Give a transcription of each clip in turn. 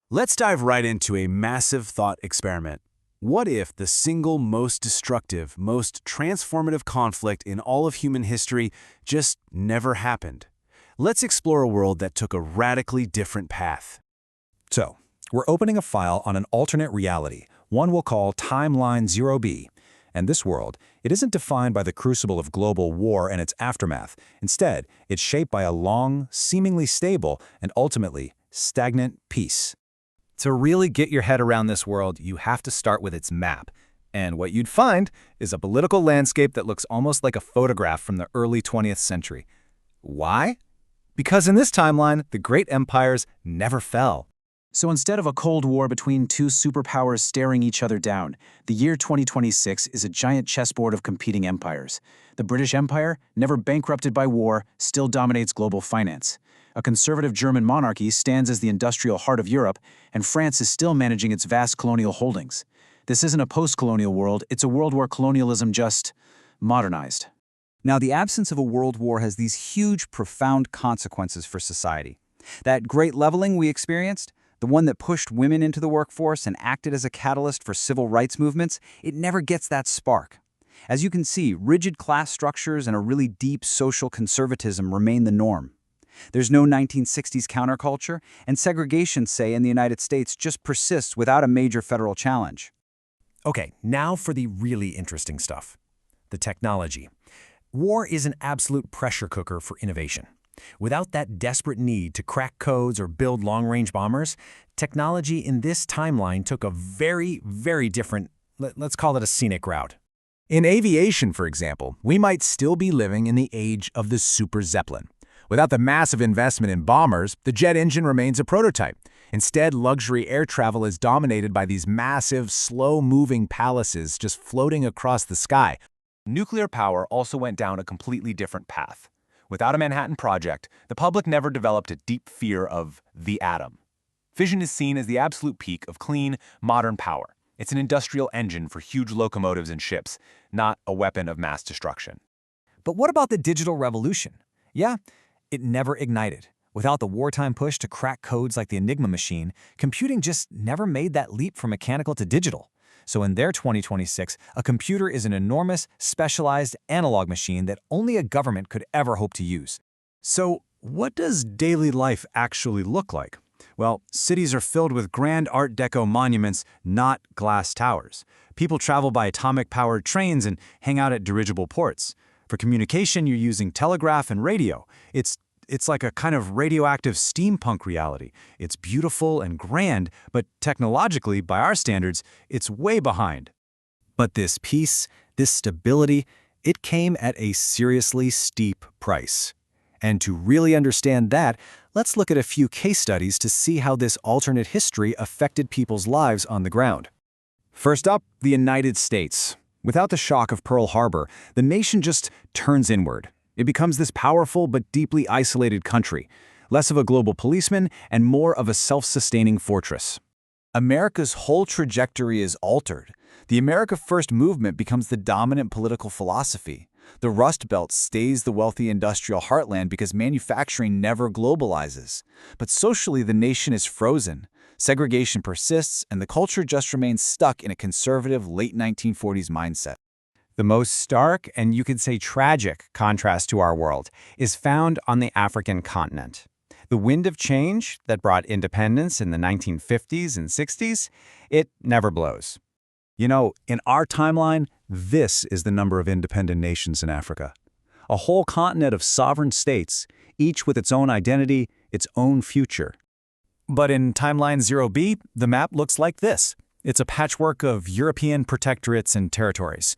Let's dive right into a massive thought experiment. What if the single most destructive, most transformative conflict in all of human history just never happened? Let's explore a world that took a radically different path. So, we're opening a file on an alternate reality, one we'll call Timeline 0B. And this world, it isn't defined by the crucible of global war and its aftermath. Instead, it's shaped by a long, seemingly stable, and ultimately stagnant peace. To really get your head around this world, you have to start with its map. And what you'd find is a political landscape that looks almost like a photograph from the early 20th century. Why? Because in this timeline, the great empires never fell. So instead of a Cold War between two superpowers staring each other down, the year 2026 is a giant chessboard of competing empires. The British Empire, never bankrupted by war, still dominates global finance. A conservative German monarchy stands as the industrial heart of Europe, and France is still managing its vast colonial holdings. This isn't a post-colonial world, it's a world where colonialism just modernized. Now, the absence of a world war has these huge, profound consequences for society. That great leveling we experienced, the one that pushed women into the workforce and acted as a catalyst for civil rights movements, it never gets that spark. As you can see, rigid class structures and a really deep social conservatism remain the norm. There's no 1960s counterculture, and segregation, say, in the United States just persists without a major federal challenge. Okay, now for the really interesting stuff. The technology. War is an absolute pressure cooker for innovation. Without that desperate need to crack codes or build long-range bombers, technology in this timeline took a very, very different, let's call it a scenic route. In aviation, for example, we might still be living in the age of the Super Zeppelin. Without the massive investment in bombers, the jet engine remains a prototype. Instead, luxury air travel is dominated by these massive, slow-moving palaces just floating across the sky. Nuclear power also went down a completely different path. Without a Manhattan Project, the public never developed a deep fear of the atom. Fission is seen as the absolute peak of clean, modern power. It's an industrial engine for huge locomotives and ships, not a weapon of mass destruction. But what about the digital revolution? Yeah, it never ignited. Without the wartime push to crack codes like the Enigma machine, computing just never made that leap from mechanical to digital. So in their 2026, a computer is an enormous, specialized analog machine that only a government could ever hope to use. So, what does daily life actually look like? Well, cities are filled with grand Art Deco monuments, not glass towers. People travel by atomic-powered trains and hang out at dirigible ports. For communication, you're using telegraph and radio. It's like a kind of radioactive steampunk reality. It's beautiful and grand, but technologically, by our standards, it's way behind. But this peace, this stability, it came at a seriously steep price. And to really understand that, let's look at a few case studies to see how this alternate history affected people's lives on the ground. First up, the United States. Without the shock of Pearl Harbor, the nation just turns inward. It becomes this powerful but deeply isolated country, less of a global policeman and more of a self-sustaining fortress. America's whole trajectory is altered. The America First movement becomes the dominant political philosophy. The Rust Belt stays the wealthy industrial heartland because manufacturing never globalizes. But socially, the nation is frozen. Segregation persists, and the culture just remains stuck in a conservative late 1940s mindset. The most stark and you could say tragic contrast to our world is found on the African continent. The wind of change that brought independence in the 1950s and 60s, it never blows. You know, in our timeline, this is the number of independent nations in Africa. A whole continent of sovereign states, each with its own identity, its own future. But in Timeline 0B, the map looks like this. It's a patchwork of European protectorates and territories.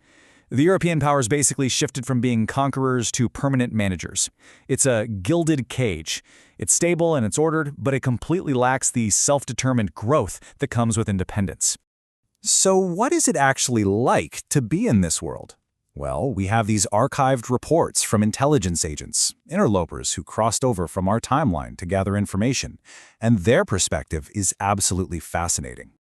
The European powers basically shifted from being conquerors to permanent managers. It's a gilded cage. It's stable and it's ordered, but it completely lacks the self-determined growth that comes with independence. So what is it actually like to be in this world? Well, we have these archived reports from intelligence agents, interlopers who crossed over from our timeline to gather information, and their perspective is absolutely fascinating.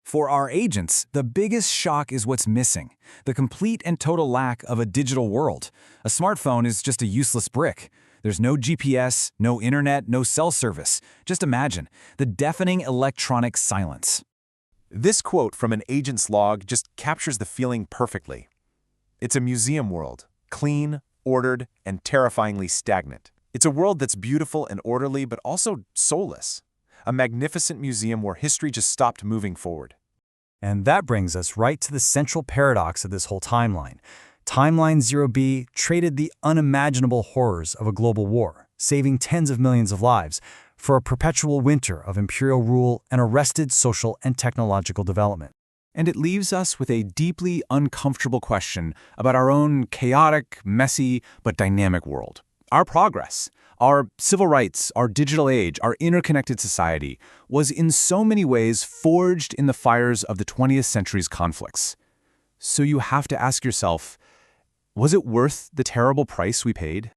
For our agents, the biggest shock is what's missing, the complete and total lack of a digital world. A smartphone is just a useless brick. There's no GPS, no internet, no cell service. Just imagine the deafening electronic silence. This quote from an agent's log just captures the feeling perfectly. It's a museum world, clean, ordered, and terrifyingly stagnant. It's a world that's beautiful and orderly, but also soulless. A magnificent museum where history just stopped moving forward. And that brings us right to the central paradox of this whole timeline. Timeline 0B traded the unimaginable horrors of a global war, saving tens of millions of lives, for a perpetual winter of imperial rule and arrested social and technological development. And it leaves us with a deeply uncomfortable question about our own chaotic, messy, but dynamic world. Our progress, our civil rights, our digital age, our interconnected society was in so many ways forged in the fires of the 20th century's conflicts. So you have to ask yourself, was it worth the terrible price we paid?